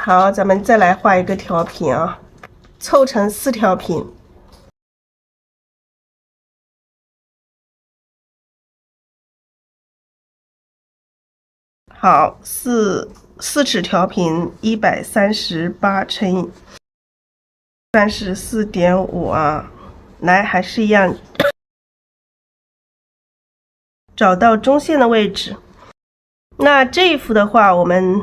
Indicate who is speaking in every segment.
Speaker 1: 好，咱们再来画一个调频啊，凑成4条频。好，四尺调频138乘以34.5啊，来还是一样，找到中线的位置。那这一幅的话，我们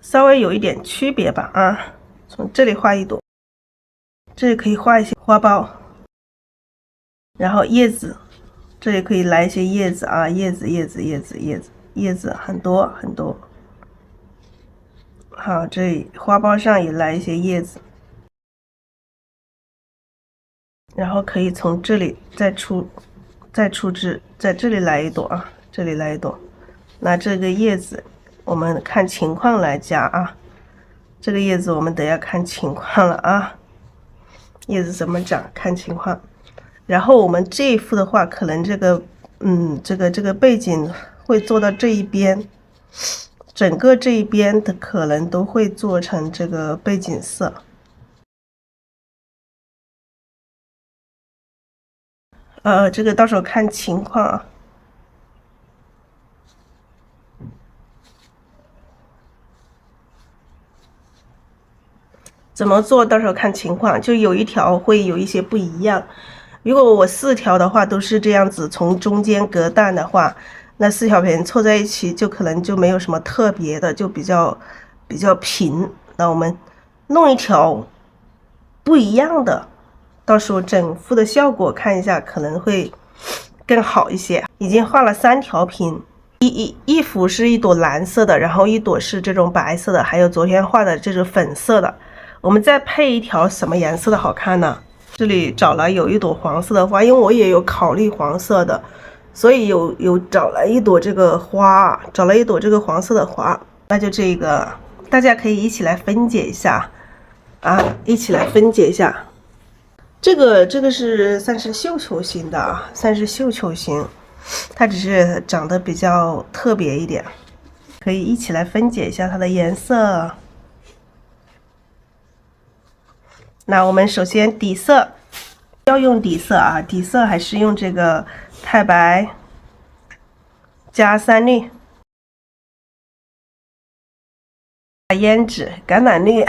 Speaker 1: 稍微有一点区别吧啊，从这里画一朵，这里可以画一些花苞，然后叶子，这里可以来一些叶子啊，叶子很多很多。好，这里花苞上也来一些叶子，然后可以从这里再出枝，在这里来一朵啊，这里来一朵。那这个叶子我们看情况来加啊，这个叶子我们得要看情况了啊，叶子怎么长看情况。然后我们这一幅的话，可能这个背景会做到这一边，整个这一边的可能都会做成这个背景色。这个到时候看情况啊。怎么做到时候看情况，就有一条会有一些不一样。如果我4条的话都是这样子，从中间隔断的话，那4条频凑在一起就可能就没有什么特别的，就比较平。那我们弄一条不一样的，到时候整幅的效果看一下可能会更好一些。已经画了3条频，一幅是一朵蓝色的，然后一朵是这种白色的，还有昨天画的这种粉色的。我们再配一条什么颜色的好看呢？这里找了有一朵黄色的花，因为我也有考虑黄色的，所以有找了一朵这个花，找了一朵这个黄色的花。那就这个，大家可以一起来分解一下啊，一起来分解一下。这个是算是绣球型的啊，算是绣球型，它只是长得比较特别一点，可以一起来分解一下它的颜色。那我们首先底色要用底色啊，底色还是用这个太白加3绿，胭脂、橄榄绿、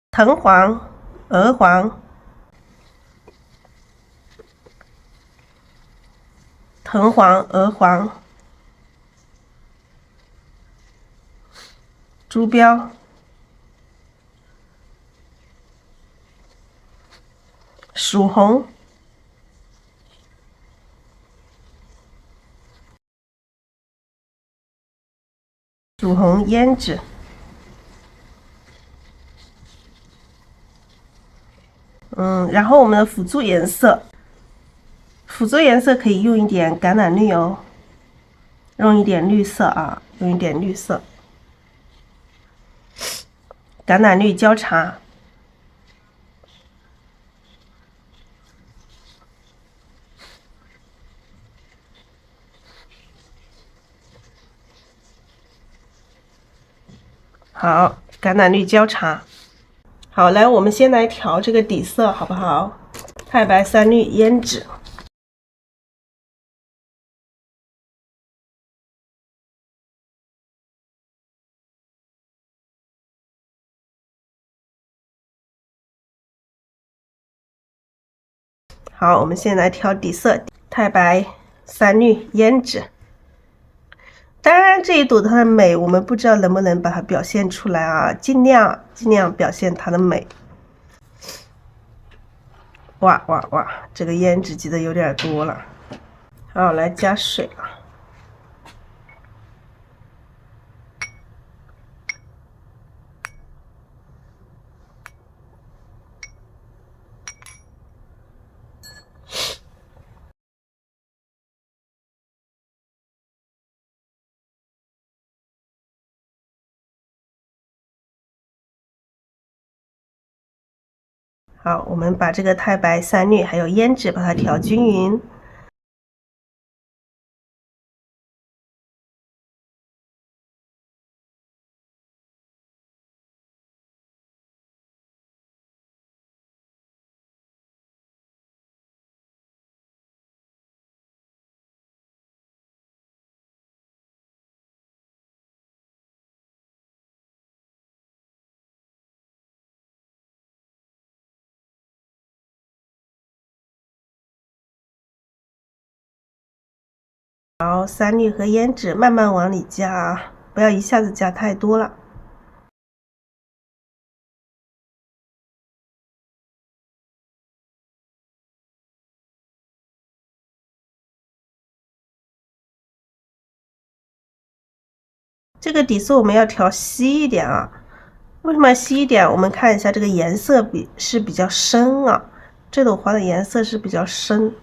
Speaker 1: 藤黄、鹅黄、藤黄、鹅黄、朱标、曙红、胭脂。然后我们的辅助颜色可以用一点橄榄绿哦，用一点绿色啊，用一点绿色，橄榄绿交叉。好，橄榄绿交叉。好，来，我们先来调这个底色，好不好？太白、3绿、胭脂。好，我们先来调底色，太白、3绿、胭脂。当然，这一朵它的美，我们不知道能不能把它表现出来啊，尽量表现它的美。哇，这个胭脂挤的有点多了。好，来加水了。好，我们把这个太白、3绿还有胭脂把它调均匀。好，三氯和胭脂慢慢往里加啊，不要一下子加太多了。这个底色我们要调稀一点啊，为什么要稀一点？我们看一下这个颜色是比较深啊，这朵花的颜色是比较深。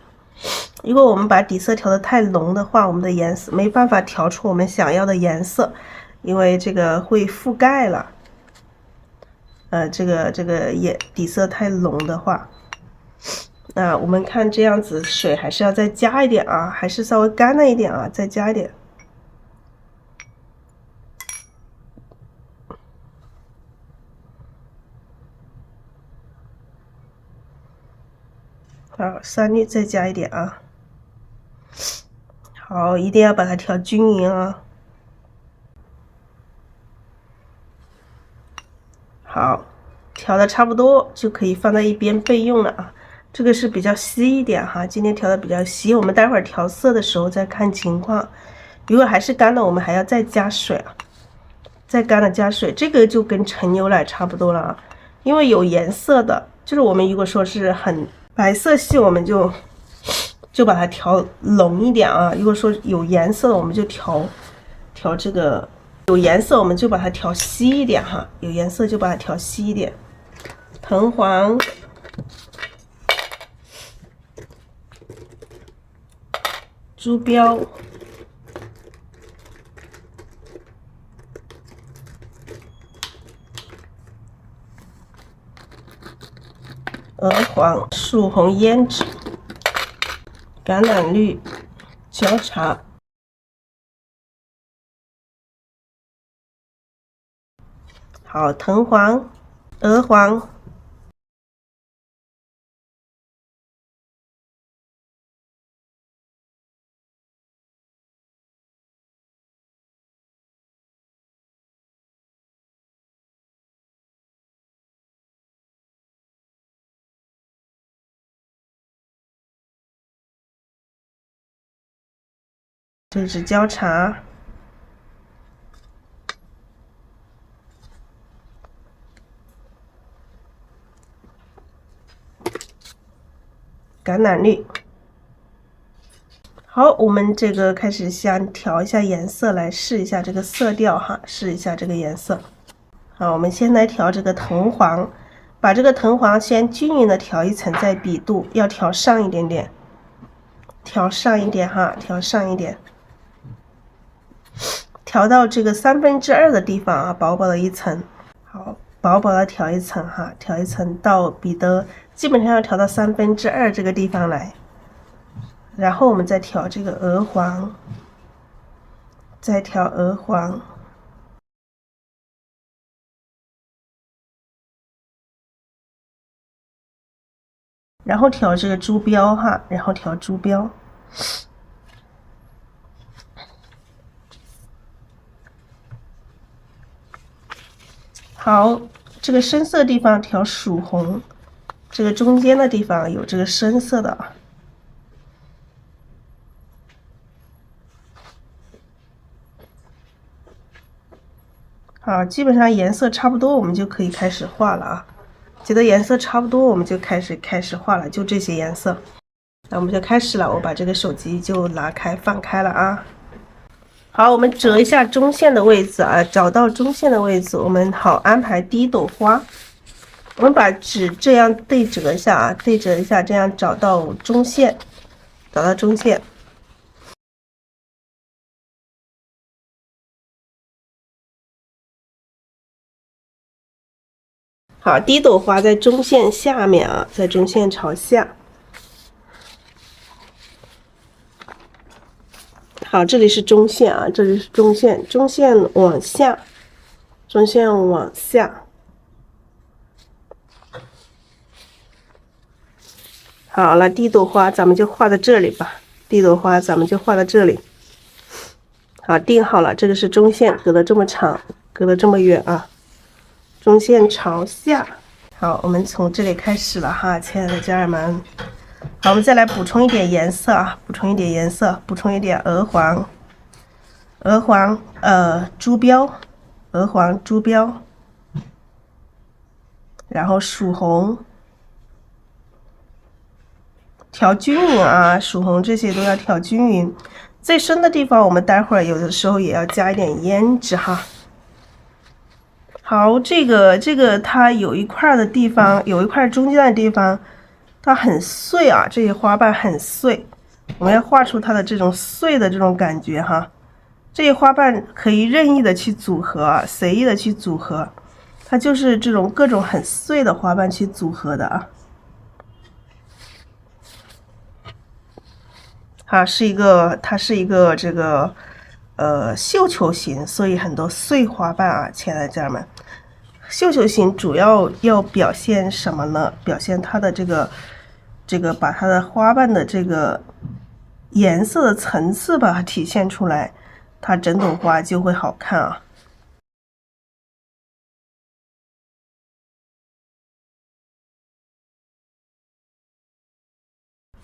Speaker 1: 如果我们把底色调得太浓的话，我们的颜色没办法调出我们想要的颜色，因为这个会覆盖了。这个底色太浓的话，那我们看这样子水还是要再加一点啊，还是稍微干了一点啊，再加一点。好，三氯再加一点啊。好，一定要把它调均匀啊。好，调的差不多就可以放在一边备用了啊。这个是比较稀一点哈，今天调的比较稀，我们待会儿调色的时候再看情况。如果还是干的，我们还要再加水啊，再干了加水。这个就跟陈牛奶差不多了啊，因为有颜色的，就是我们如果说是很白色系，我们就把它调浓一点啊。如果说有颜色的，我们就调这个。有颜色我们就把它调稀一点哈，有颜色就把它调稀一点。藤黄、朱标、鹅黄、树红、胭脂、橄榄绿、焦茶。好，藤黄、鹅黄、这是焦茶。橄榄绿。好，我们这个开始先调一下颜色，来试一下这个色调哈，试一下这个颜色。好，我们先来调这个藤黄，把这个藤黄先均匀的调一层，再比度要调上一点点，调上一点哈，调上一点，调到这个2/3的地方啊，薄薄的一层。好，薄薄的调一层哈，调一层到比的基本上要调到2/3这个地方来，然后我们再调这个鹅黄，再调鹅黄，然后调这个朱标哈，然后调朱标。好，这个深色地方调曙红，这个中间的地方有这个深色的啊。好，基本上颜色差不多，我们就可以开始画了啊。觉得颜色差不多，我们就开始画了，就这些颜色。那我们就开始了，我把这个手机就拿开放开了啊。好，我们折一下中线的位置啊，找到中线的位置，我们好安排第一朵花。我们把纸这样对折一下啊，对折一下，这样找到中线，找到中线。好，第一朵花在中线下面啊，在中线朝下。好，这里是中线啊，这里是中线，中线往下，中线往下。好了，第一朵花咱们就画在这里吧。第一朵花咱们就画在这里。好，定好了，这个是中线，隔得这么长，隔得这么远啊。中线朝下。好，我们从这里开始了哈，亲爱的家人们。好，我们再来补充一点颜色啊，补充一点颜色，补充一点鹅黄，朱标，鹅黄朱标，然后曙红，调均匀啊，曙红这些都要调均匀。最深的地方，我们待会儿有的时候也要加一点胭脂哈。好，这个它有一块的地方，有一块中间的地方，它很碎啊，这些花瓣很碎，我们要画出它的这种碎的这种感觉哈。这些花瓣可以任意的去组合，随意的去组合，它就是这种各种很碎的花瓣去组合的啊。它是一个这个绣球形，所以很多碎花瓣啊，亲爱的家人们。绣球形主要要表现什么呢？表现它的这个把它的花瓣的这个颜色的层次把它体现出来，它整朵花就会好看啊。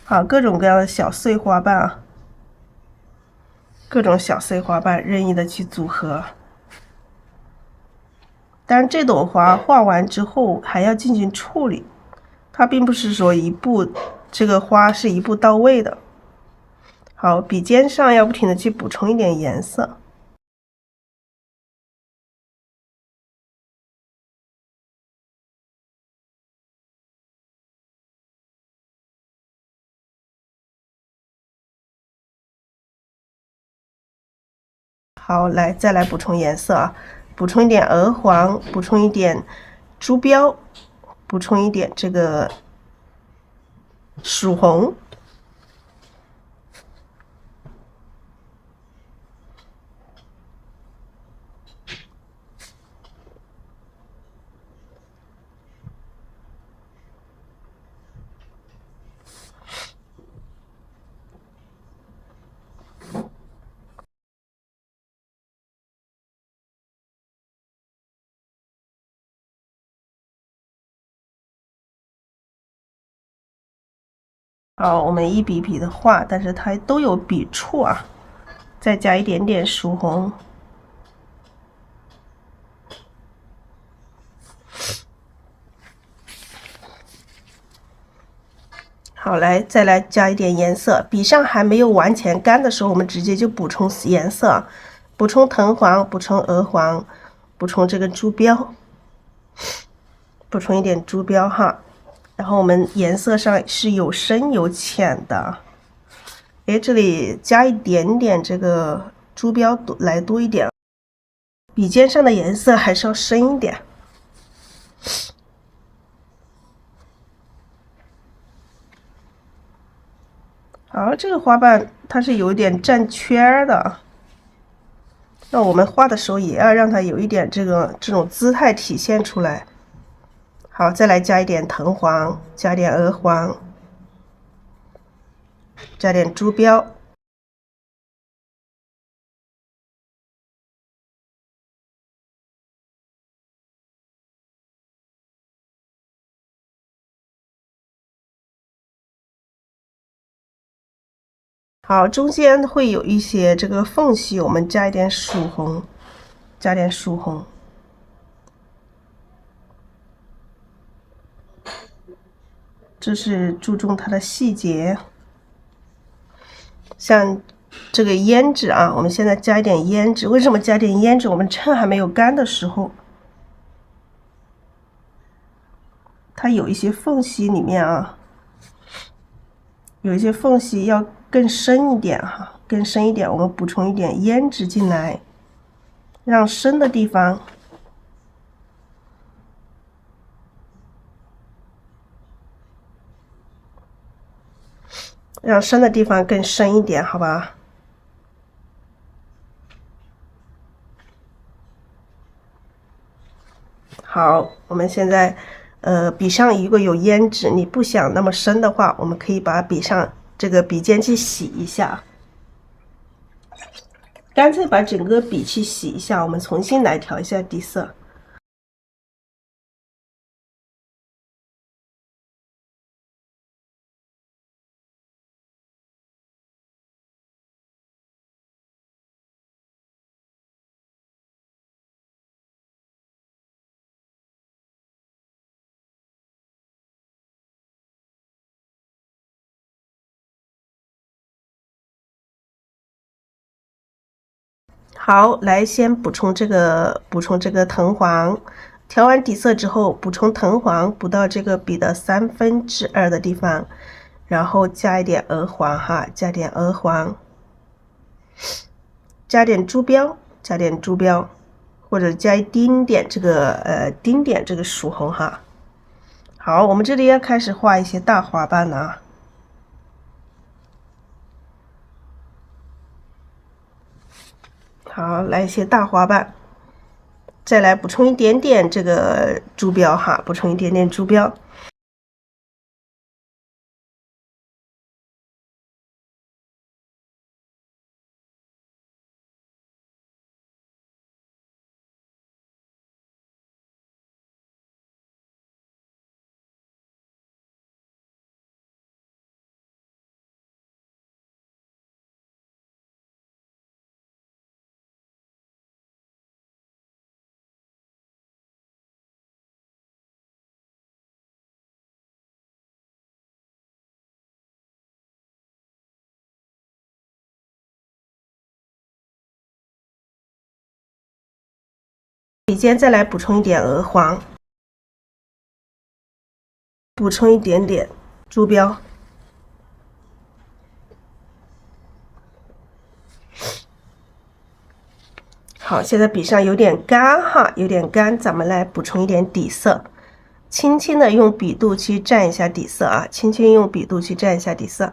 Speaker 1: 好，各种各样的小碎花瓣啊，各种小碎花瓣任意的去组合。但是这朵花画完之后还要进行处理，它并不是说这个花是一步到位的。好，笔尖上要不停的去补充一点颜色。好，再来补充颜色啊，补充一点鹅黄，补充一点朱标，补充一点这个曙红。好，我们一笔一笔的画，但是它都有笔触啊。再加一点点曙红。好，再来加一点颜色。笔上还没有完全干的时候，我们直接就补充颜色，补充藤黄，补充鹅黄，补充这个朱标，补充一点朱标哈。然后我们颜色上是有深有浅的，这里加一点点这个朱标来多一点，笔尖上的颜色还是要深一点。好，这个花瓣它是有一点占圈的，那我们画的时候也要让它有一点这种姿态体现出来。好，再来加一点藤黄，加点鹅黄，加点朱标。好，中间会有一些这个缝隙，我们加一点曙红，加点曙红。这是注重它的细节。像这个胭脂啊，我们现在加一点胭脂。为什么加点胭脂？我们趁还没有干的时候，它有一些缝隙里面啊，有一些缝隙要更深一点哈，更深一点，我们补充一点胭脂进来，让深的地方。让深的地方更深一点，好吧？好，我们现在，笔上如果有胭脂，你不想那么深的话，我们可以把笔上这个笔尖去洗一下，干脆把整个笔去洗一下，我们重新来调一下底色。好，来先补充这个藤黄，调完底色之后，补充藤黄，补到这个笔的2/3的地方，然后加一点鹅黄哈，加点鹅黄，加点珠标，加点珠标，或者加一丁点这个丁点这个曙红哈。好，我们这里要开始画一些大花瓣了啊。好，来一些大花瓣，再来补充一点点这个珠标哈，补充一点点珠标。笔尖再来补充一点鹅黄，补充一点点珠标。好，现在笔上有点干哈，有点干，咱们来补充一点底色，轻轻的用笔肚去蘸一下底色啊，轻轻用笔肚去蘸一下底色。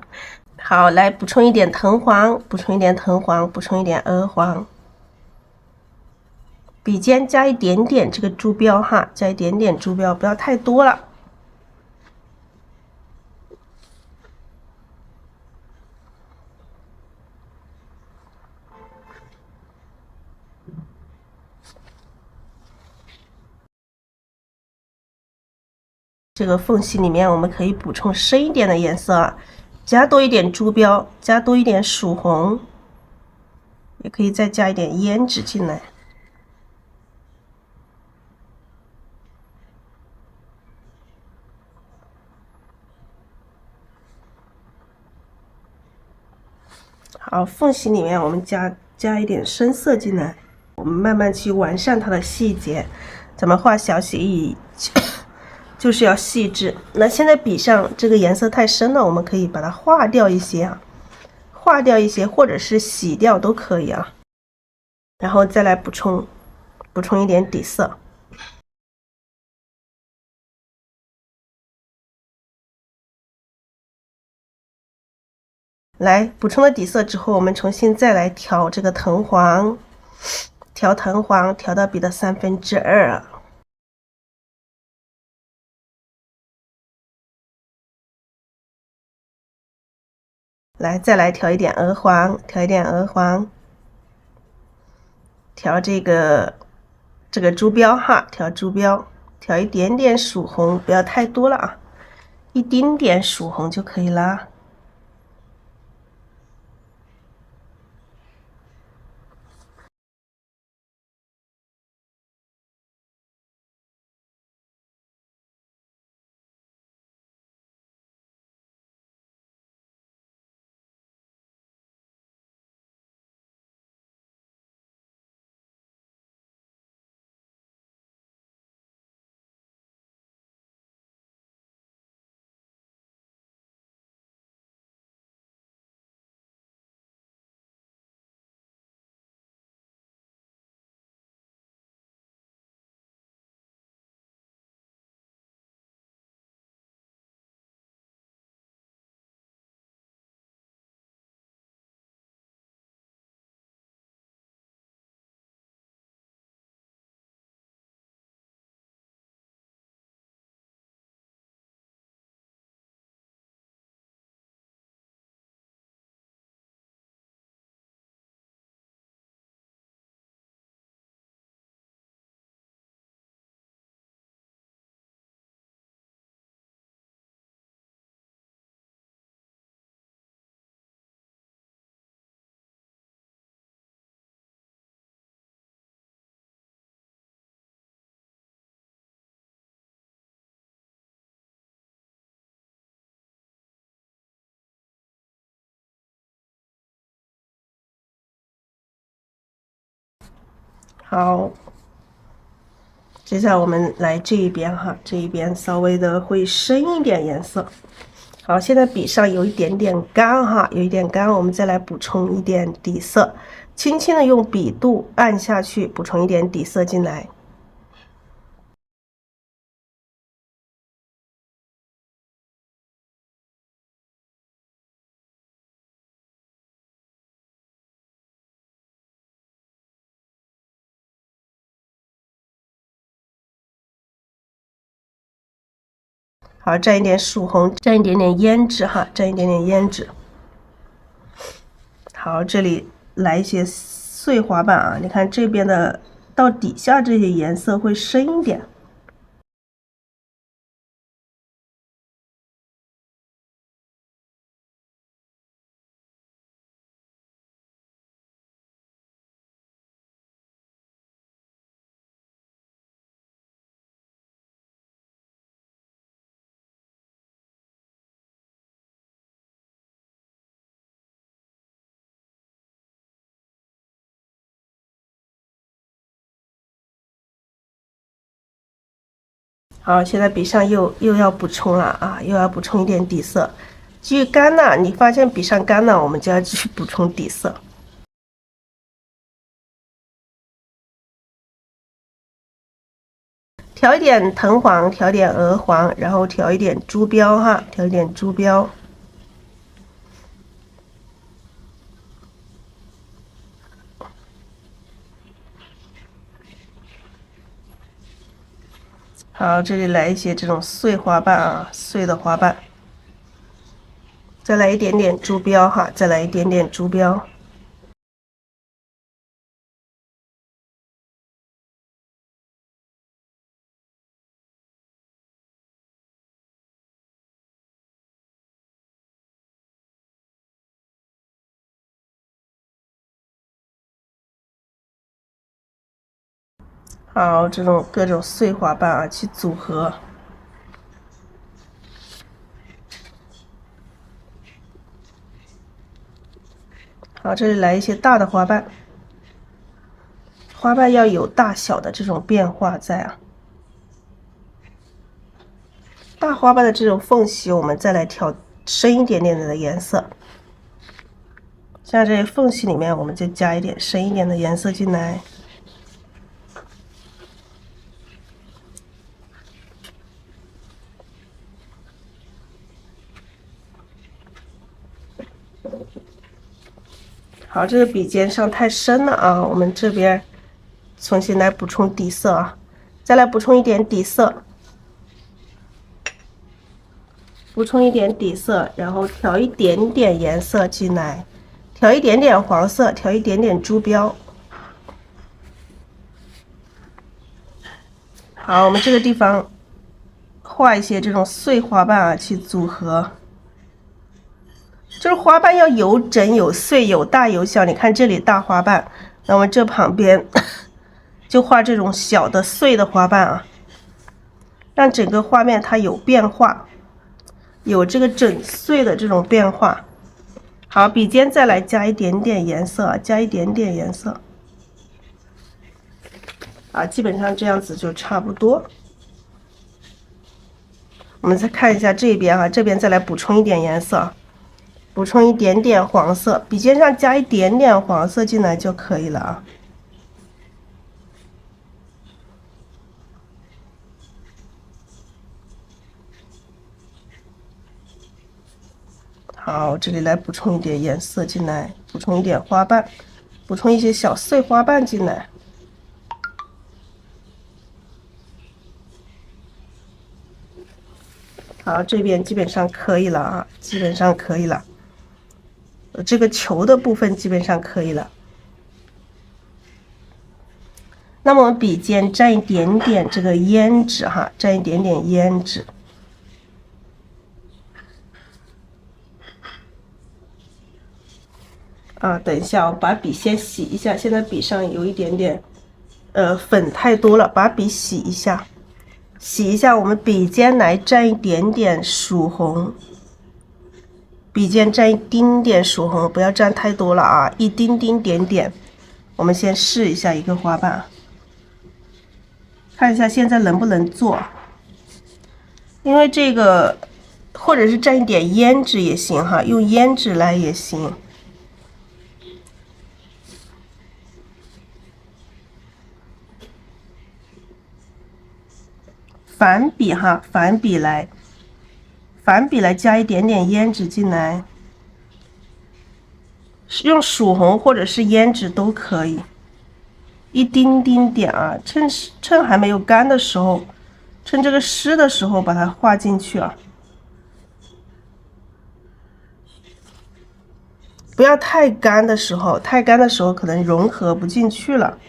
Speaker 1: 好，来补充一点藤黄，补充一点藤黄，补充一点鹅黄。笔尖加一点点这个珠标哈，加一点点珠标，不要太多了。这个缝隙里面我们可以补充深一点的颜色啊，加多一点珠标，加多一点曙红，也可以再加一点胭脂进来。好，缝隙里面我们加一点深色进来，我们慢慢去完善它的细节。咱们画小写意就是要细致。那现在笔上这个颜色太深了，我们可以把它划掉一些啊，划掉一些，或者是洗掉都可以啊。然后再来补充一点底色。来补充了底色之后，我们重新再来调这个藤黄，调藤黄，调到笔的2/3。来，再来调一点鹅黄，调一点鹅黄，调这个珠标哈，调珠标，调一点点曙红，不要太多了啊，一丁点曙红就可以啦。好，接下来我们来这一边哈，这一边稍微的会深一点颜色。好，现在笔上有一点点干哈，有一点干，我们再来补充一点底色，轻轻的用笔肚按下去，补充一点底色进来。好，蘸一点曙红，蘸一点点胭脂哈，蘸一点点胭脂。好，这里来一些碎花瓣啊，你看这边的到底下这些颜色会深一点。好，现在笔上又要补充了啊，又要补充一点底色。继续干了，你发现笔上干了，我们就要继续补充底色。调一点藤黄，调一点鹅黄，然后调一点朱标哈，调一点朱标。好，这里来一些这种碎花瓣啊，碎的花瓣。再来一点点朱标哈，再来一点点朱标。好，这种各种碎花瓣啊，去组合。好，这里来一些大的花瓣，花瓣要有大小的这种变化在啊。大花瓣的这种缝隙，我们再来调深一点点的颜色。像这些缝隙里面，我们就加一点深一点的颜色进来。好，这个笔尖上太深了啊，我们这边重新来补充底色啊，再来补充一点底色，补充一点底色，然后调一点点颜色进来，调一点点黄色，调一点点朱标。好，我们这个地方画一些这种碎花瓣啊，去组合。就是花瓣要有整有碎，有大有小。你看这里大花瓣，那么这旁边就画这种小的碎的花瓣啊，让整个画面它有变化，有这个整碎的这种变化。好，笔尖再来加一点点颜色啊，加一点点颜色啊，基本上这样子就差不多。我们再看一下这边啊，这边再来补充一点颜色。补充一点点黄色，笔尖上加一点点黄色进来就可以了啊。好，这里来补充一点颜色进来，补充一点花瓣，补充一些小碎花瓣进来。好，这边基本上可以了啊，基本上可以了。这个球的部分基本上可以了。那么我们笔尖蘸一点点这个胭脂哈，蘸一点点胭脂。啊，等一下，我把笔先洗一下，现在笔上有一点点，粉太多了，把笔洗一下。洗一下，我们笔尖来蘸一点点曙红。笔尖蘸一丁点曙红，不要蘸太多了啊，一丁丁点点。我们先试一下一个花瓣，看一下现在能不能做，因为这个或者是蘸一点胭脂也行哈，用胭脂来也行。反比哈，反比来加一点点胭脂进来，用曙红或者是胭脂都可以，一丁丁点啊，趁还没有干的时候，趁这个湿的时候把它画进去啊，不要太干的时候，太干的时候可能融合不进去了。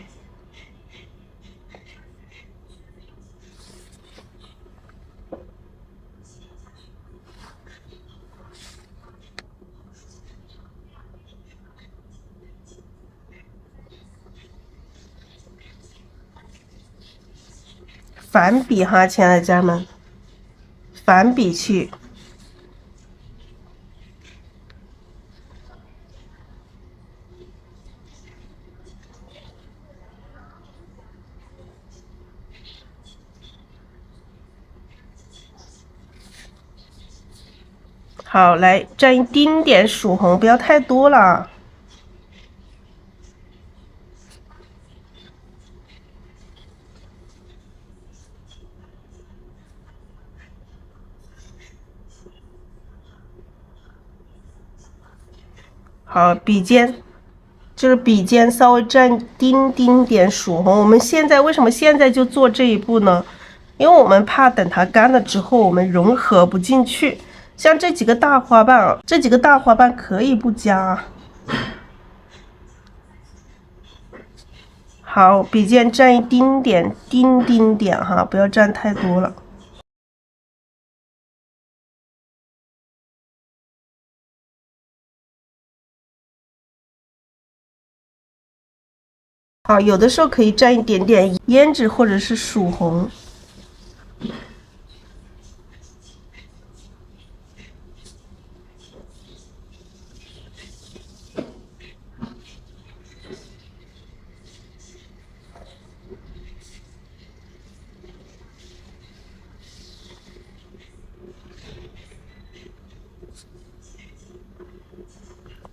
Speaker 1: 反比哈，亲爱的家人们，反比去。好，来蘸一丁点曙红，不要太多了。好，笔尖就是笔尖稍微蘸丁丁点曙红。我们现在为什么现在就做这一步呢？因为我们怕等它干了之后我们融合不进去。像这几个大花瓣啊，这几个大花瓣可以不加。好，笔尖蘸一丁点哈，不要蘸太多了。好，有的时候可以蘸一点点胭脂或者是曙红。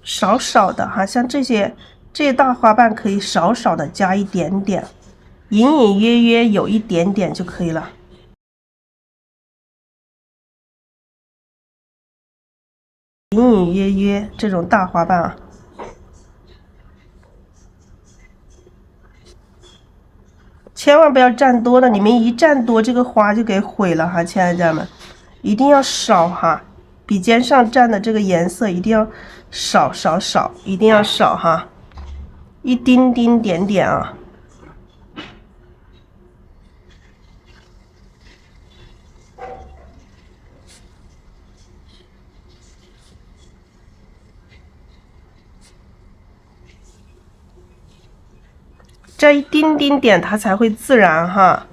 Speaker 1: 少少的哈，像这些大花瓣可以少少的加一点点，隐隐约约有一点点就可以了。隐隐约约这种大花瓣啊，千万不要蘸多了，你们一蘸多，这个花就给毁了哈，亲爱的家人们，一定要少哈。笔尖上蘸的这个颜色一定要少，一定要少哈，一丁点啊。这一丁点它才会自然哈。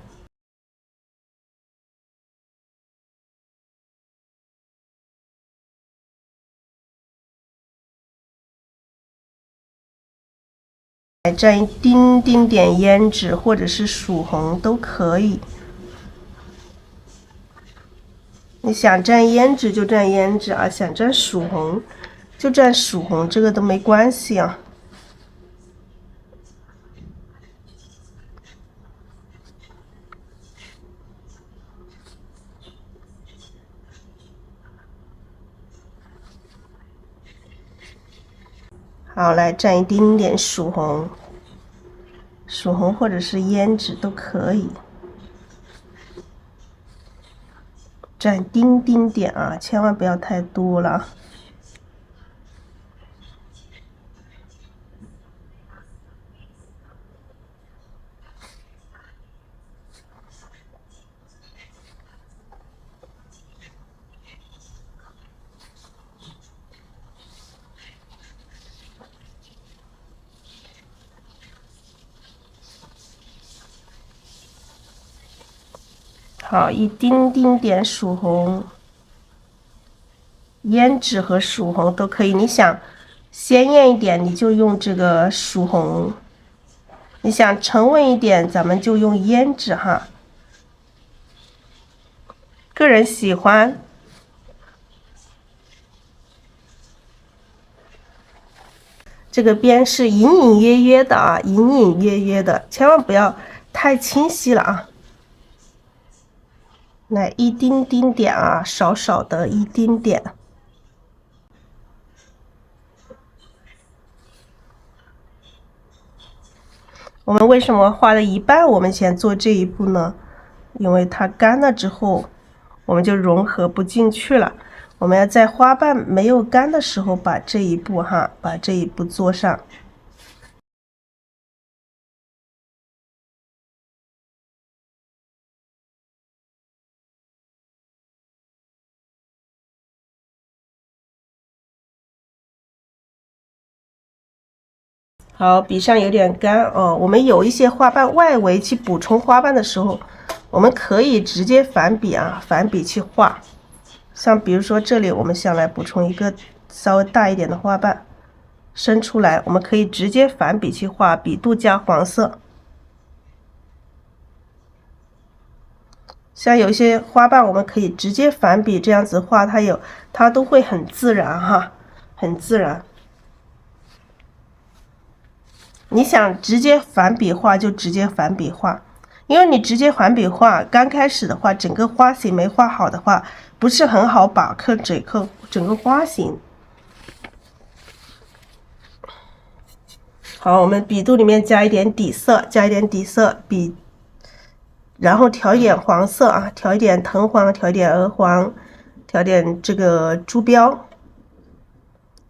Speaker 1: 来蘸一丁点胭脂或者是曙红都可以。你想蘸胭脂就蘸胭脂啊，想蘸曙红就蘸曙红，这个都没关系啊。好，来蘸一丁点曙红或者是胭脂都可以，蘸丁点啊，千万不要太多了。好，一丁点曙红，胭脂和曙红都可以。你想鲜艳一点，你就用这个曙红；你想沉稳一点，咱们就用胭脂哈。个人喜欢。这个边是隐隐约约的啊，隐隐约约的，千万不要太清晰了啊。来一丁丁点啊，少少的一丁点。我们为什么画了一半，我们先做这一步呢？因为它干了之后，我们就融合不进去了。我们要在花瓣没有干的时候，把这一步做上。好，笔上有点干哦。我们有一些花瓣外围去补充花瓣的时候，我们可以直接反笔啊，反笔去画。像比如说这里，我们想来补充一个稍微大一点的花瓣，伸出来，我们可以直接反笔去画，笔肚加黄色。像有一些花瓣，我们可以直接反笔这样子画，它都会很自然哈，很自然。你想直接反笔画就直接反笔画，因为你直接反笔画，刚开始的话，整个花型没画好的话，不是很好把控整个花型。好，我们笔肚里面加一点底色，然后调一点黄色啊，调一点藤黄，调一点鹅黄，调点这个珠标，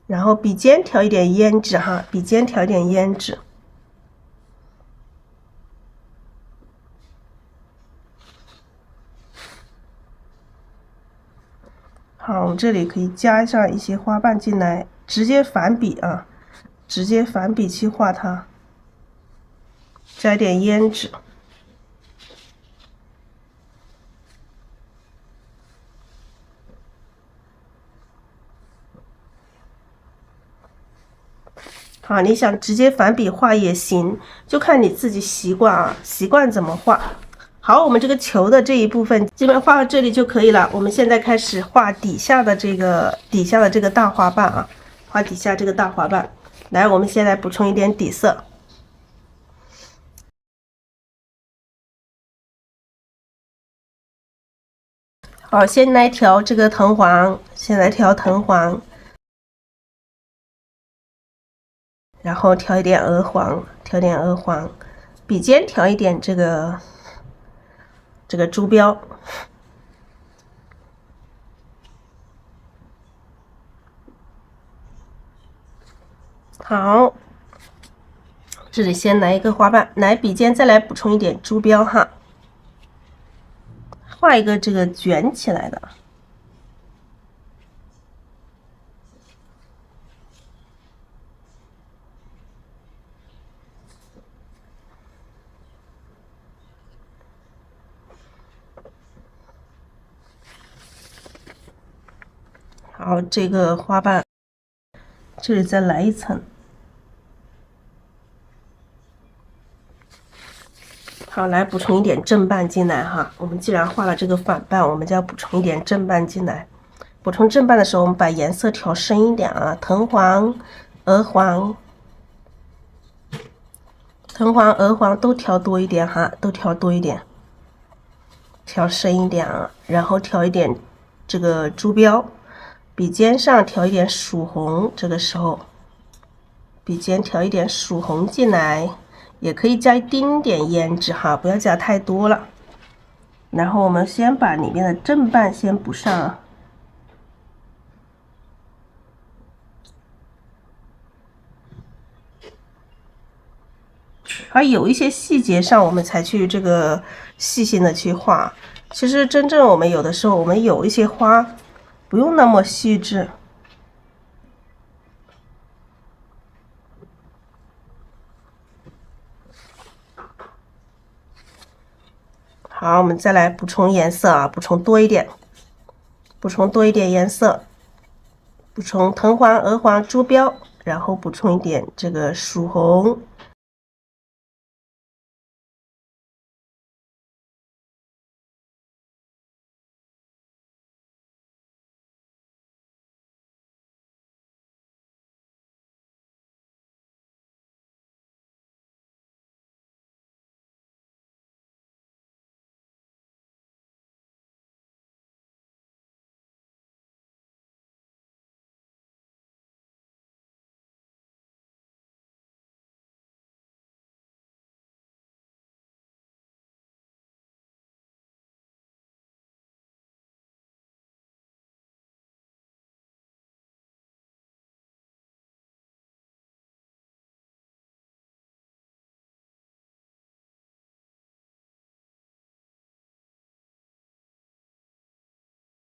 Speaker 1: 然后笔尖调一点胭脂哈，笔尖调一点胭脂。好，我们这里可以加上一些花瓣进来，直接反笔啊，直接反笔去画它，加一点胭脂。好，你想直接反笔画也行，就看你自己习惯啊，习惯怎么画。好，我们这个球的这一部分基本画到这里就可以了。我们现在开始画底下的这个大花瓣啊，画底下这个大花瓣。来，我们先来补充一点底色。好，先来调这个藤黄，然后调一点鹅黄，笔尖调一点这个珠标。好，这里先来一个花瓣，来笔尖再来补充一点珠标哈，画一个这个卷起来的。好，这个花瓣这里再来一层。好，来补充一点正瓣进来哈。我们既然画了这个反瓣，我们就要补充一点正瓣进来。补充正瓣的时候，我们把颜色调深一点啊，藤黄、鹅黄都调多一点哈，都调多一点，调深一点啊，然后调一点这个珠标，笔尖上调一点曙红，这个时候笔尖调一点曙红进来。也可以加一丁点胭脂哈，不要加太多了。然后我们先把里面的正瓣先补上。而有一些细节上，我们才去这个细心的去画。其实真正我们有的时候，我们有一些花不用那么细致。好，我们再来补充颜色啊，补充多一点颜色，补充藤黄、鹅黄、珠标，然后补充一点这个曙红。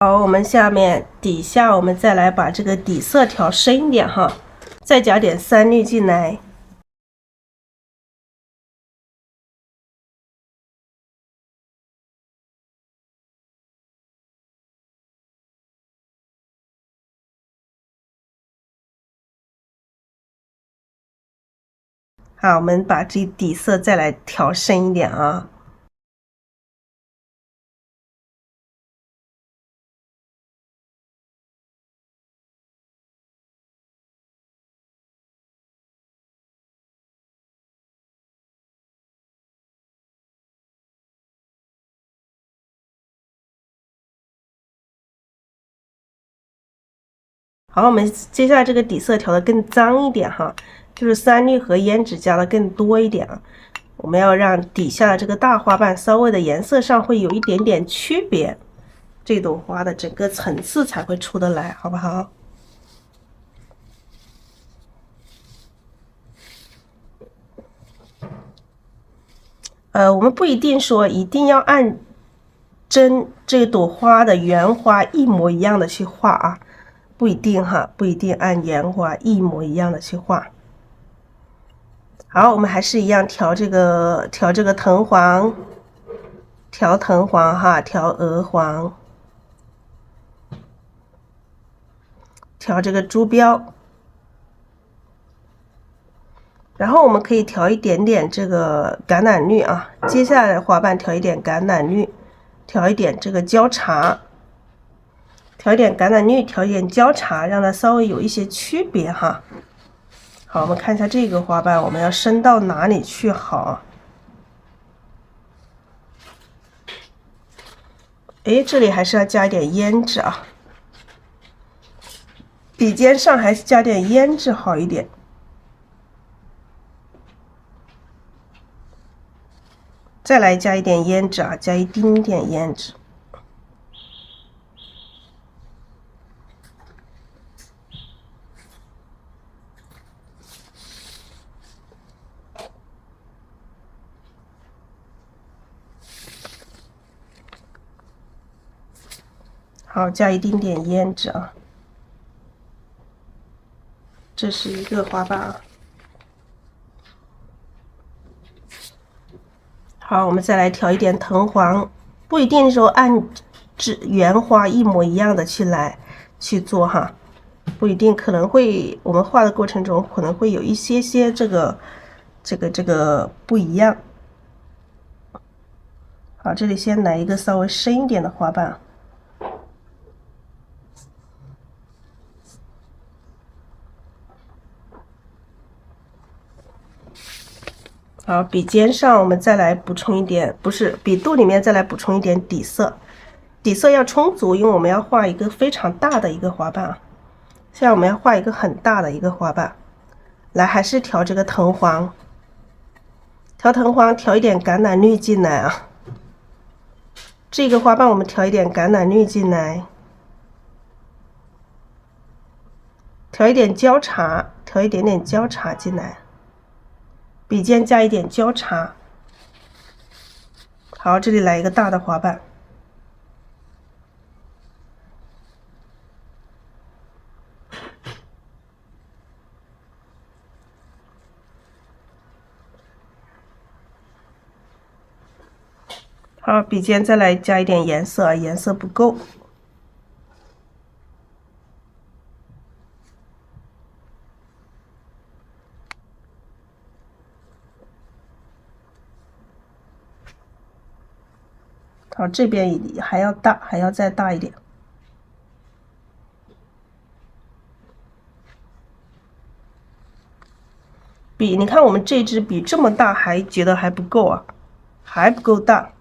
Speaker 1: 好，我们下面底下我们再来把这个底色调深一点哈，再加点3绿进来。好，我们把这底色再来调深一点啊。好，我们接下来这个底色调的更脏一点哈，就是3绿和胭脂加的更多一点啊。我们要让底下的这个大花瓣稍微的颜色上会有一点点区别，这朵花的整个层次才会出得来，好不好？我们不一定说一定要按真这朵花的原花一模一样的去画啊，不一定哈，不一定按原花一模一样的去画。好，我们还是一样调这个藤黄，调藤黄哈，调鹅黄，调这个珠标。然后我们可以调一点点这个橄榄绿啊，接下来的花瓣调一点橄榄绿，调一点这个焦茶，调一点橄榄绿，调一点焦茶，让它稍微有一些区别哈。好，我们看一下这个花瓣，我们要升到哪里去好？哎，这里还是要加一点胭脂啊，笔尖上还是加点胭脂好一点。再来加一点胭脂啊，加一丁点胭脂。好，加一丁点胭脂啊。这是一个花瓣啊。好，我们再来调一点藤黄，不一定说按原花一模一样的去做哈，不一定，可能会我们画的过程中可能会有一些这个不一样。好，这里先来一个稍微深一点的花瓣。好，笔尖上我们再来补充一点，不是笔肚里面再来补充一点底色，底色要充足，因为我们要画一个非常大的一个花瓣啊。现在我们要画一个很大的一个花瓣，来还是调这个藤黄，调藤黄，调一点橄榄绿进来啊。这个花瓣我们调一点橄榄绿进来，调一点焦茶，调一点点焦茶进来。笔尖加一点焦茶。好，这里来一个大的花瓣。好，笔尖再来加一点颜色啊，颜色不够。好，这边还要大，还要再大一点。笔，你看我们这支笔这么大，还觉得还不够啊，还不够大。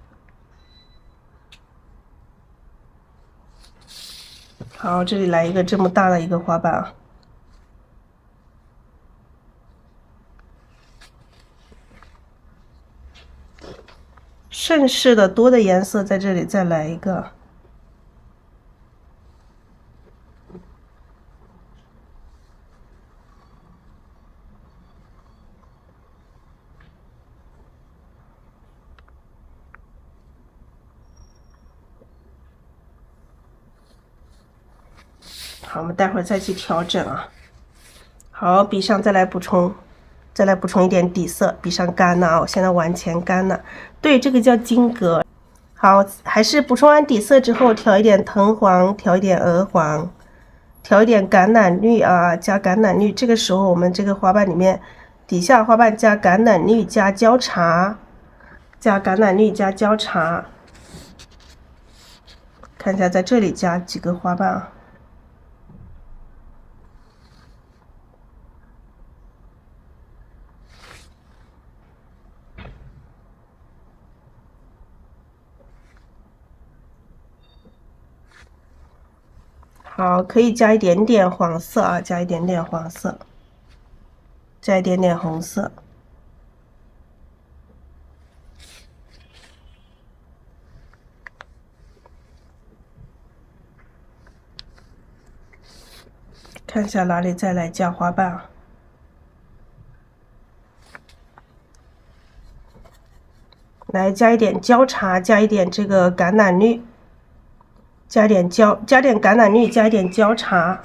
Speaker 1: 好，这里来一个这么大的一个花瓣啊。顺势的多的颜色在这里再来一个。好，我们待会儿再去调整啊。好，笔上再来补充一点底色，笔上干了啊，我现在完全干了。对，这个叫金格。好，还是补充完底色之后，调一点藤黄，调一点鹅黄，调一点橄榄绿啊，加橄榄绿。这个时候我们这个花瓣里面，底下花瓣加橄榄绿加焦茶，加橄榄绿加焦茶。看一下，在这里加几个花瓣啊。好，可以加一点点黄色啊，加一点点黄色，加一点点红色。看一下哪里再来加花瓣啊。来加一点焦茶，加一点这个橄榄绿，加点橄榄绿，加一点焦茶。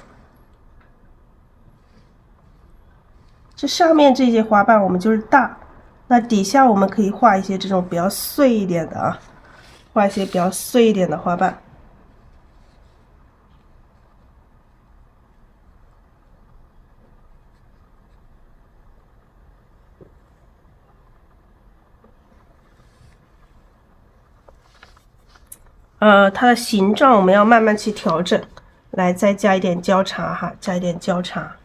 Speaker 1: 这上面这些花瓣我们就是大，那底下我们可以画一些这种比较碎一点的啊，画一些比较碎一点的花瓣。它的形状我们要慢慢去调整，来再加一点焦茶哈，加一点焦茶。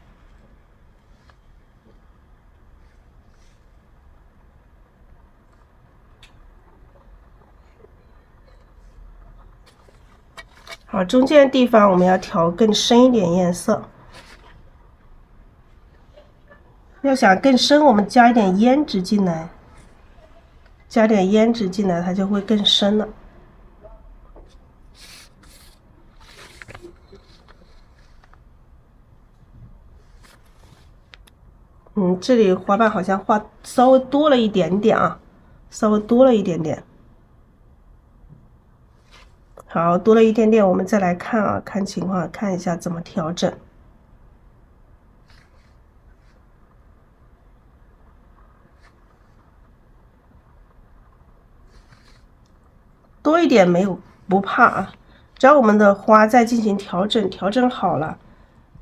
Speaker 1: 好，中间的地方我们要调更深一点颜色。要想更深，我们加一点胭脂进来，加点胭脂进来，它就会更深了。这里花瓣好像画稍微多了一点点啊，稍微多了一点点。好，多了一点点，我们再来看啊，看情况，看一下怎么调整。多一点没有不怕啊，只要我们的花再进行调整，调整好了，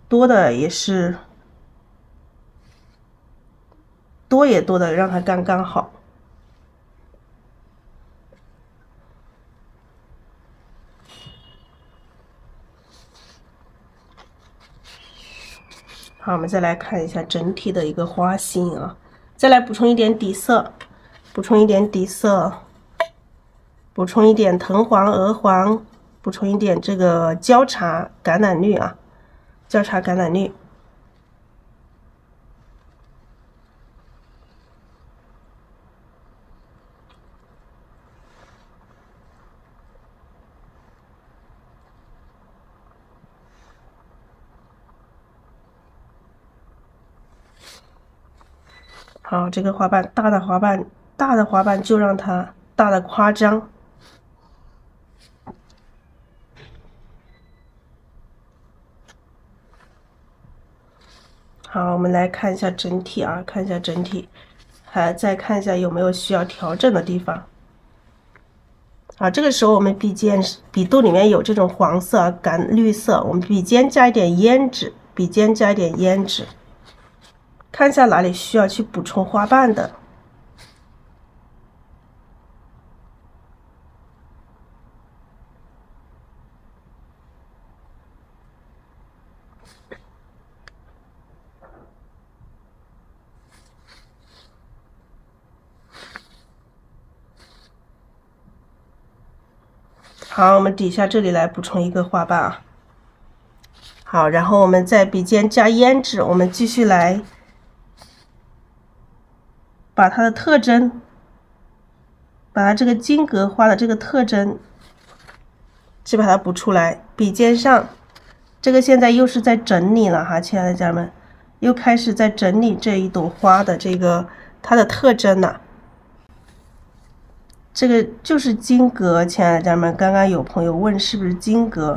Speaker 1: 多的也是多也多的，让它刚刚好。好，我们再来看一下整体的一个花心啊，再来补充一点底色，补充一点底色，补充一点藤黄、鹅黄，补充一点这个焦茶、橄榄绿啊，焦茶橄榄绿。好，这个花瓣大的花瓣就让它大的夸张。好，我们来看一下整体啊，看一下整体，再看一下有没有需要调整的地方。啊，这个时候我们笔肚里面有这种黄色、绿色，我们笔尖加一点胭脂，笔尖加一点胭脂。看一下哪里需要去补充花瓣的。好，我们底下这里来补充一个花瓣啊。好，然后我们在笔尖加胭脂，我们继续来把它的特征，把它这个金格花的这个特征，去把它补出来。笔尖上，这个现在又是在整理了哈，亲爱的家人们，又开始在整理这一朵花的这个它的特征了。这个就是金格，亲爱的家人们，刚刚有朋友问是不是金格？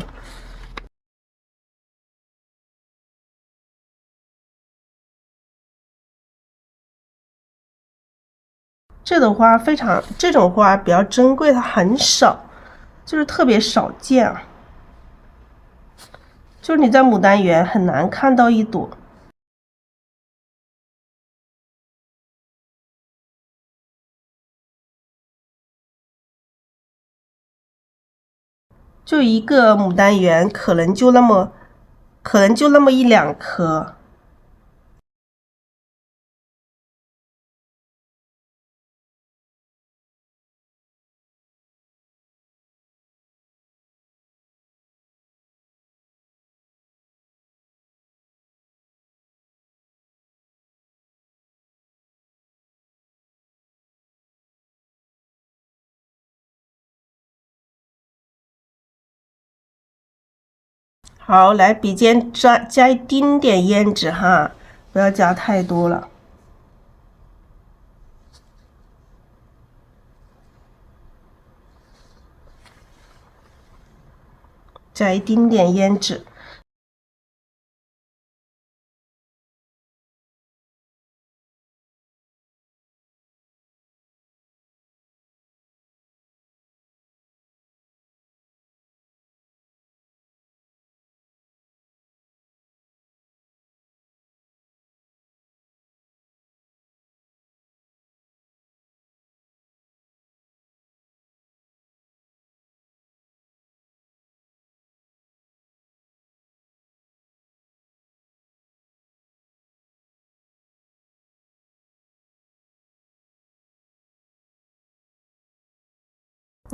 Speaker 1: 这种花非常，这种花比较珍贵，它很少，就是特别少见啊。就是你在牡丹园很难看到一朵。就一个牡丹园，可能就那么一两颗。好，来笔尖加一丁点胭脂哈，不要加太多了。加一丁点胭脂。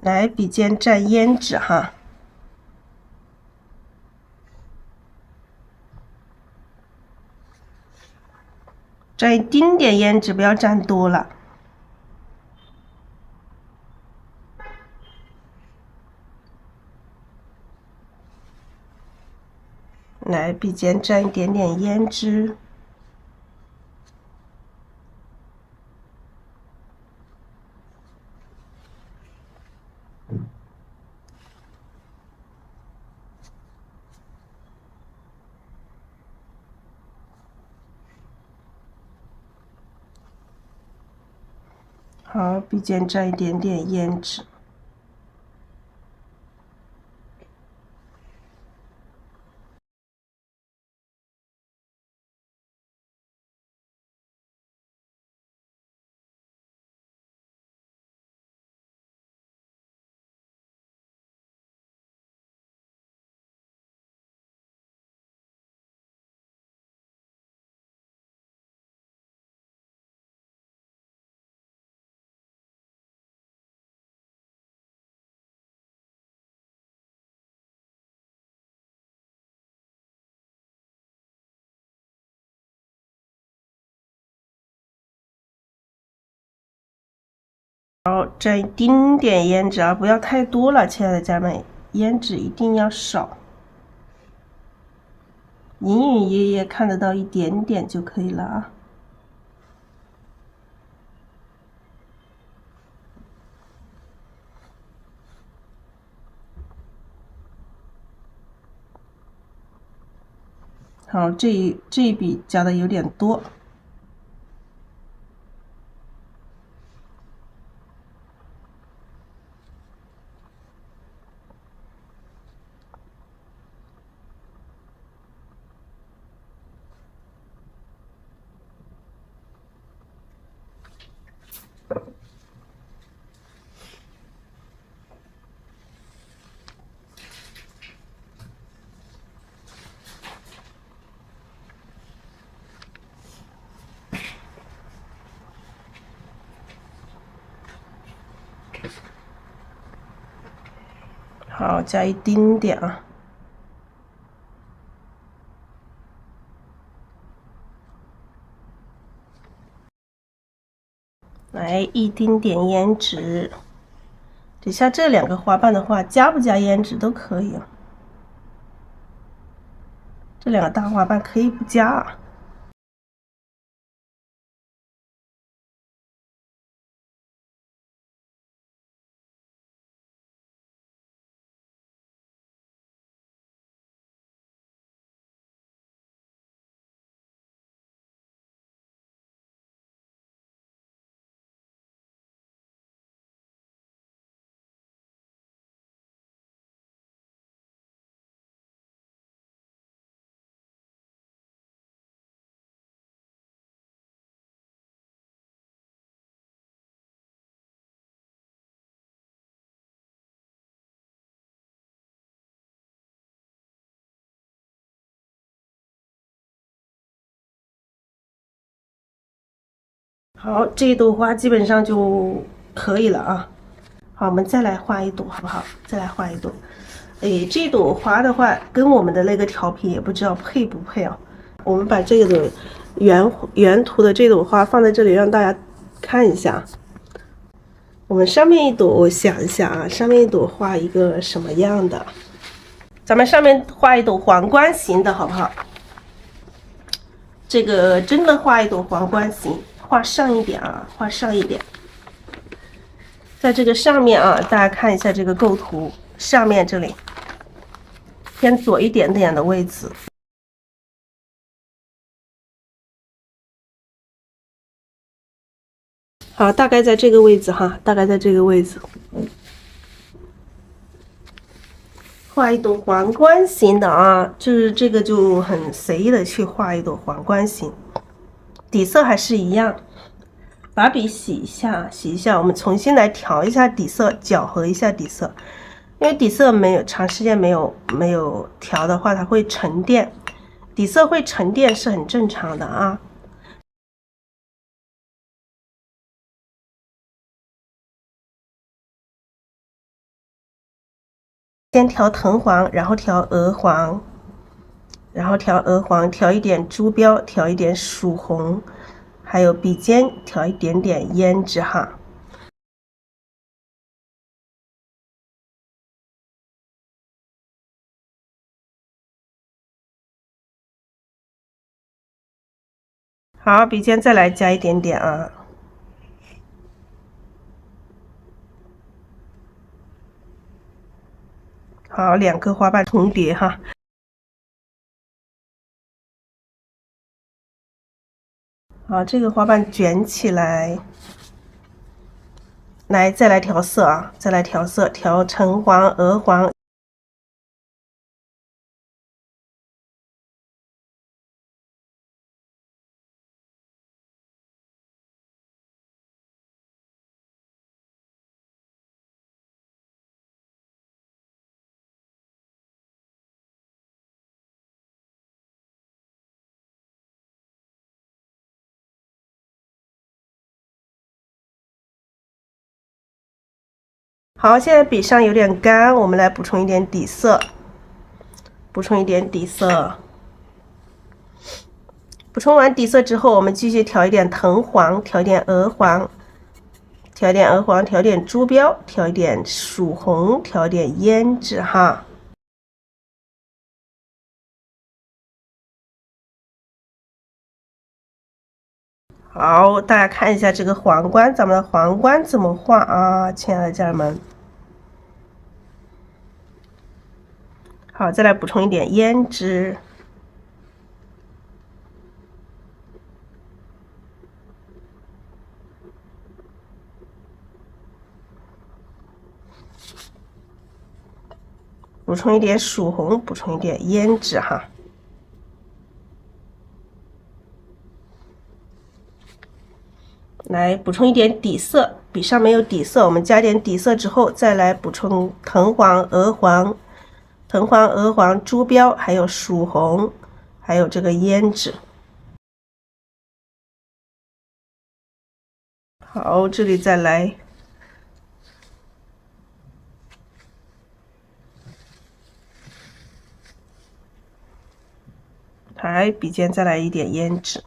Speaker 1: 来，笔尖蘸胭脂哈，蘸一丁点胭脂，不要蘸多了。来，笔尖蘸一点点胭脂。好，笔尖蘸一点点胭脂。好，蘸一丁点胭脂啊，不要太多了，亲爱的家们，胭脂一定要少，隐隐约约看得到一点点就可以了啊。好，这一笔加的有点多。好，加一丁点啊。来一丁点胭脂，底下这两个花瓣的话，加不加胭脂都可以啊。这两个大花瓣可以不加啊。好，这一朵花基本上就可以了啊。好，我们再来画一朵，好不好？再来画一朵。哎，这朵花的话，跟我们的那个调皮也不知道配不配啊。我们把这个的原图的这朵花放在这里，让大家看一下。我们上面一朵，我想一下啊，上面一朵画一个什么样的？咱们上面画一朵皇冠型的，好不好？这个真的画一朵皇冠型，画上一点啊，画上一点。在这个上面啊，大家看一下这个构图，上面这里偏左一点点的位置。好，大概在这个位置哈，大概在这个位置。画一朵皇冠型的啊，就是这个就很随意的去画一朵皇冠型，底色还是一样，把笔洗一下，洗一下，我们重新来调一下底色，搅和一下底色，因为底色没有长时间没有调的话，它会沉淀，底色会沉淀是很正常的啊。先调藤黄，然后调鹅黄，调一点朱标，调一点曙红，还有笔尖调一点点胭脂哈。好，笔尖再来加一点点啊。好，两个花瓣重叠哈。好，这个花瓣卷起来，来再来调色啊，再来调色，调橙黄、鹅黄。好，现在笔上有点干，我们来补充一点底色，补充一点底色。补充完底色之后，我们继续调一点藤黄，调一点鹅黄，调一点鹅黄，调一点朱标，调一点曙红，调一点胭脂哈。好，大家看一下这个皇冠，咱们的皇冠怎么画啊，亲爱的家人们？好，再来补充一点胭脂。补充一点曙红，补充一点胭脂哈。来补充一点底色，笔上没有底色，我们加点底色之后，再来补充藤黄、鹅黄、朱标，还有曙红，还有这个胭脂。好，这里再来。来，笔尖再来一点胭脂。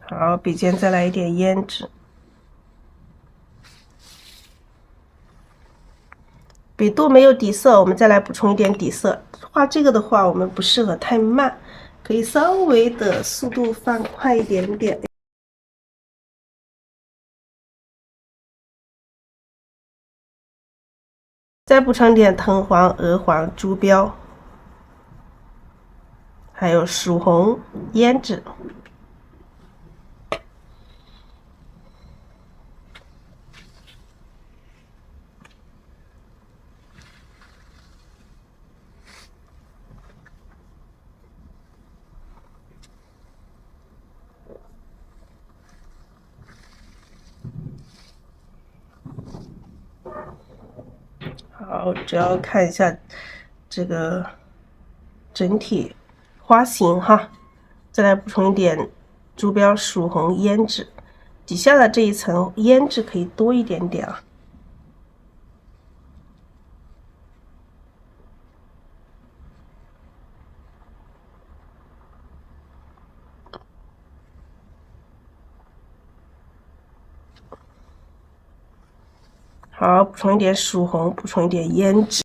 Speaker 1: 好，笔尖再来一点胭脂。笔肚没有底色，我们再来补充一点底色。画这个的话，我们不适合太慢，可以稍微的速度放快一点点。再补充点藤黄、鹅黄、朱标，还有曙红、胭脂。好，只要看一下这个整体花型哈，再来补充一点珠标曙红胭脂，底下的这一层胭脂可以多一点点啊。好，补充一点曙红，补充一点胭脂。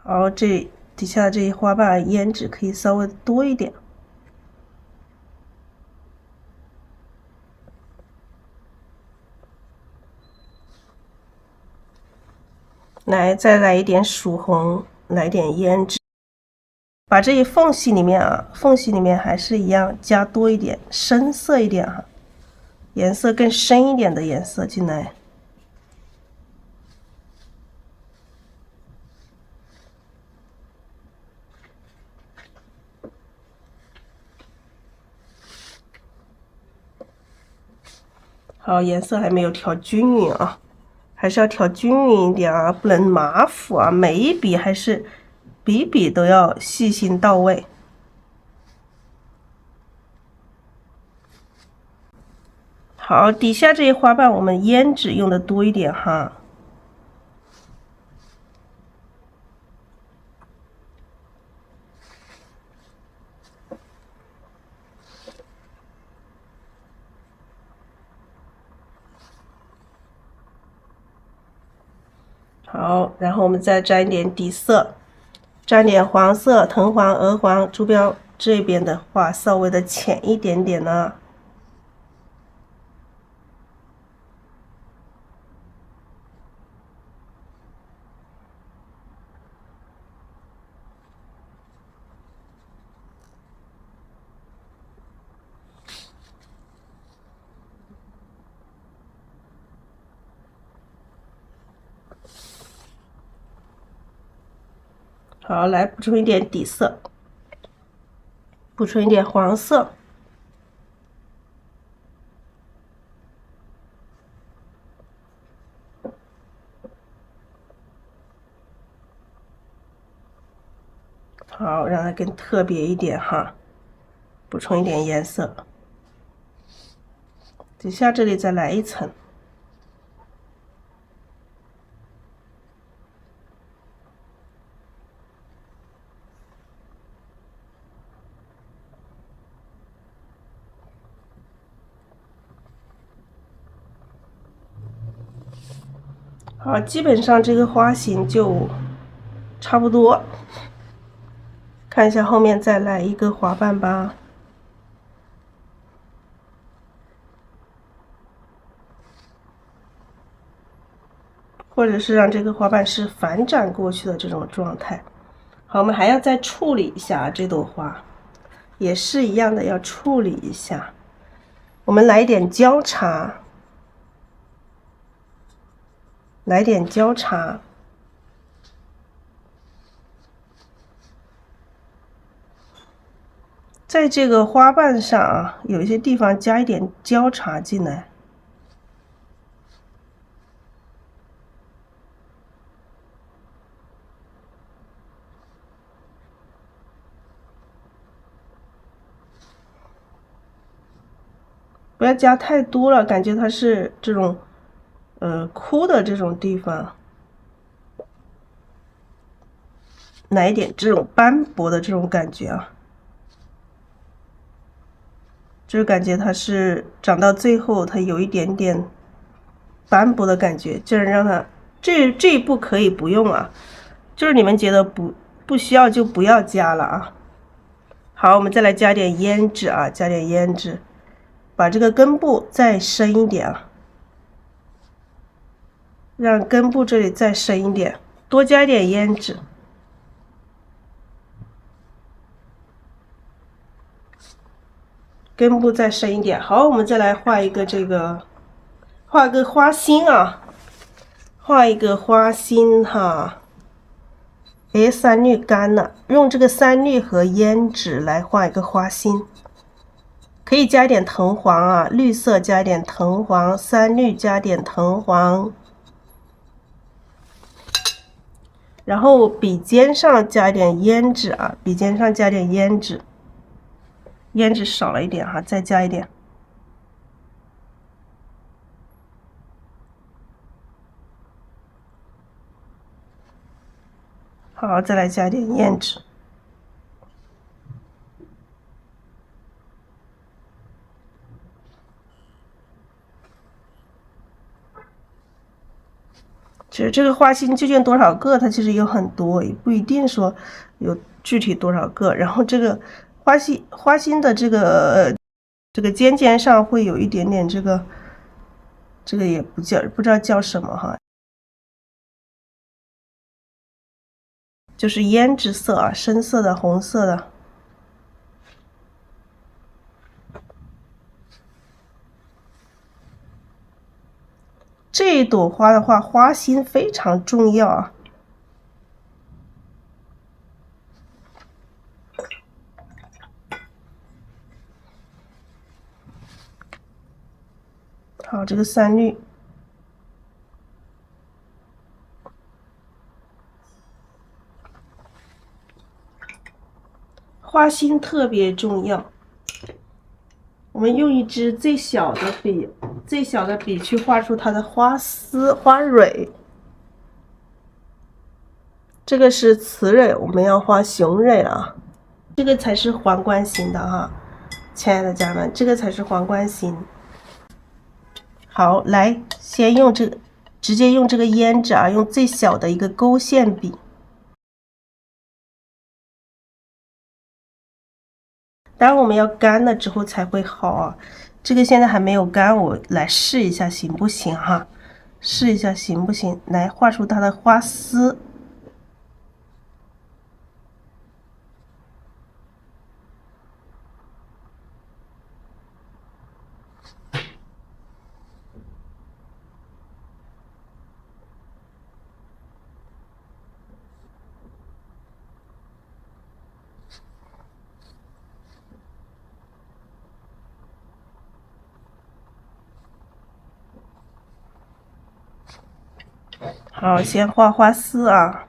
Speaker 1: 好，这底下这一花瓣胭脂可以稍微多一点。来，再来一点曙红，来点胭脂，把这一缝隙里面啊，缝隙里面还是一样加多一点，深色一点哈，颜色更深一点的颜色进来。好，颜色还没有调均匀啊，还是要调均匀一点啊，不能马虎啊，每一笔还是笔笔都要细心到位。好，底下这些花瓣我们胭脂用的多一点哈。好，然后我们再沾一点底色，沾点黄色、藤黄、鹅黄，珠标这边的话稍微的浅一点点呢。好，来补充一点底色，补充一点黄色。好，让它更特别一点哈，补充一点颜色。底下这里再来一层。好，基本上这个花型就差不多。看一下后面再来一个花瓣吧。或者是让这个花瓣是反转过去的这种状态。好，我们还要再处理一下这朵花，也是一样的，要处理一下。我们来一点焦茶，来点焦茶。在这个花瓣上啊，有一些地方加一点焦茶进来。不要加太多了，感觉它是这种枯的这种地方，来一点这种斑驳的这种感觉啊，就是感觉它是长到最后它有一点点斑驳的感觉，就是让它这一步可以不用啊，就是你们觉得不需要就不要加了啊。好，我们再来加点胭脂啊，加点胭脂。把这个根部再深一点啊，让根部这里再深一点，多加一点胭脂。根部再深一点。好，我们再来画一个画个花心啊，画一个花心哈。三绿干了，用这个三绿和胭脂来画一个花心。可以加一点藤黄啊，绿色加一点藤黄，三绿加点藤黄。然后笔尖上加一点胭脂啊，笔尖上加点胭脂，胭脂少了一点哈，再加一点。好，再来加点胭脂。其实这个花心究竟多少个，它其实有很多，也不一定说有具体多少个。然后这个花心的这个尖尖上会有一点点这个也不知道叫什么哈，就是胭脂色啊，深色的红色的。这一朵花的话，花心非常重要啊。好，这个三绿，花心特别重要。我们用一支最小的笔去画出它的花丝、花蕊。这个是雌蕊，我们要画雄蕊啊。这个才是皇冠型的哈，亲爱的家人们，这个才是皇冠型。好，来，先用这个，直接用这个胭脂啊，用最小的一个勾线笔。当然我们要干了之后才会好啊，这个现在还没有干，我来试一下行不行哈？试一下行不行？来画出它的花丝。好，先画花丝啊。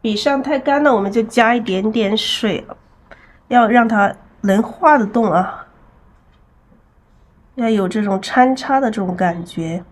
Speaker 1: 笔上太干了，我们就加一点点水，要让它能画得动啊，要有这种穿插的这种感觉。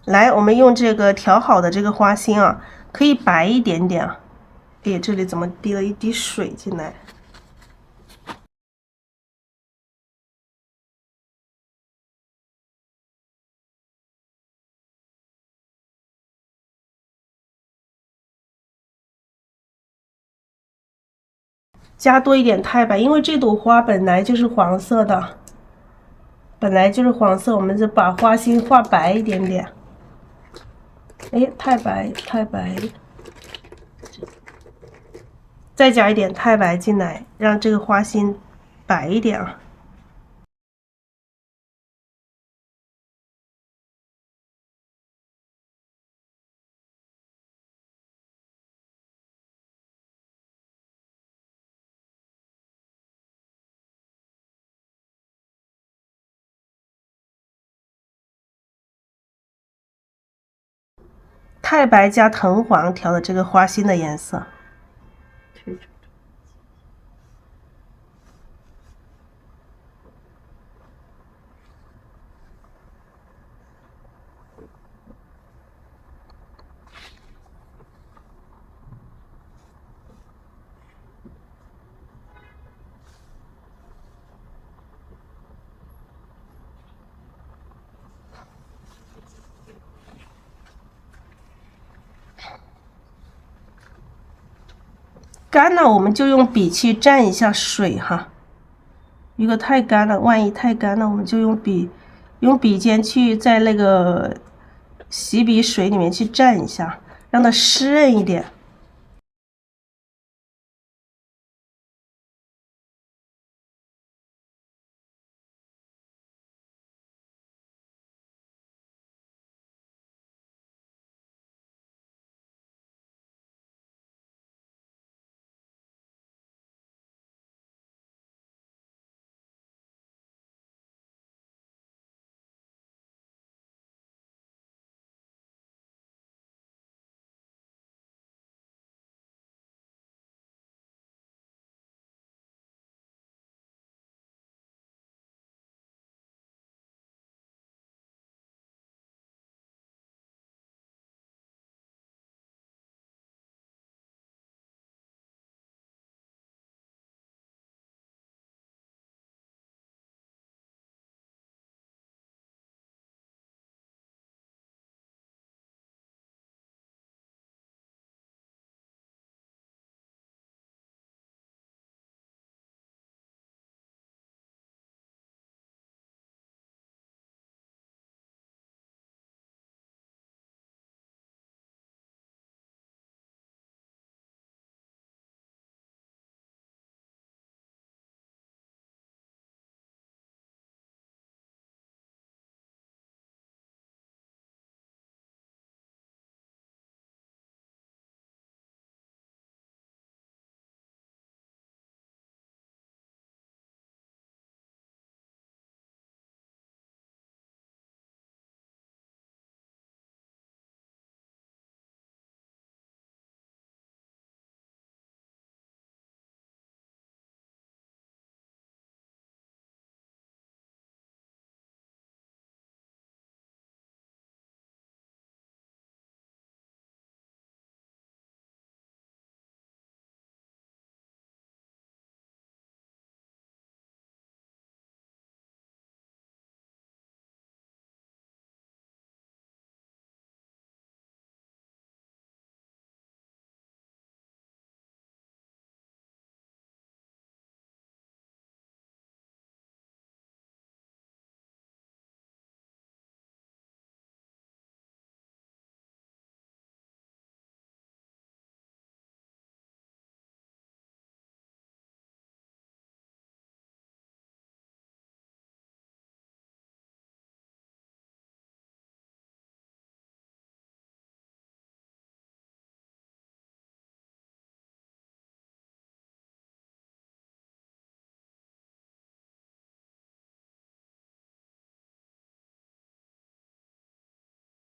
Speaker 1: 来，我们用这个调好的这个花心啊，可以白一点点啊。哎，这里怎么滴了一滴水进来？加多一点太白，因为这朵花本来就是黄色的，我们就把花心画白一点点。哎，太白，再加一点太白进来，让这个花心白一点啊。太白加藤黄调的这个花心的颜色。干了我们就用笔去蘸一下水哈，如果太干了，万一太干了，我们就用笔尖去在那个洗笔水里面去蘸一下，让它湿润一点。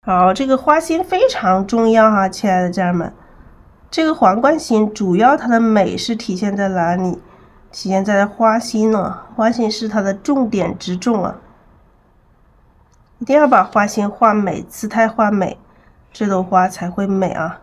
Speaker 1: 好，这个花心非常重要哈，亲爱的家人们。这个皇冠心主要它的美是体现在哪里？体现在花心呢，花心是它的重点之重啊。一定要把花心画美，姿态画美，这朵花才会美啊。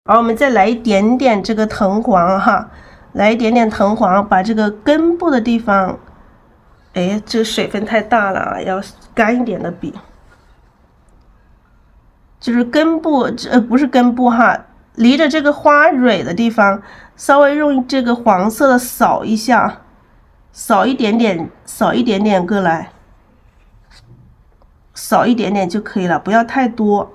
Speaker 1: 好，我们再来一点点这个藤黄哈，来一点点藤黄，把这个根部的地方，哎，这个水分太大了啊，要干一点的笔。就是根部，不是根部哈，离着这个花蕊的地方，稍微用这个黄色的扫一下，扫一点点，扫一点点过来，扫一点点就可以了，不要太多。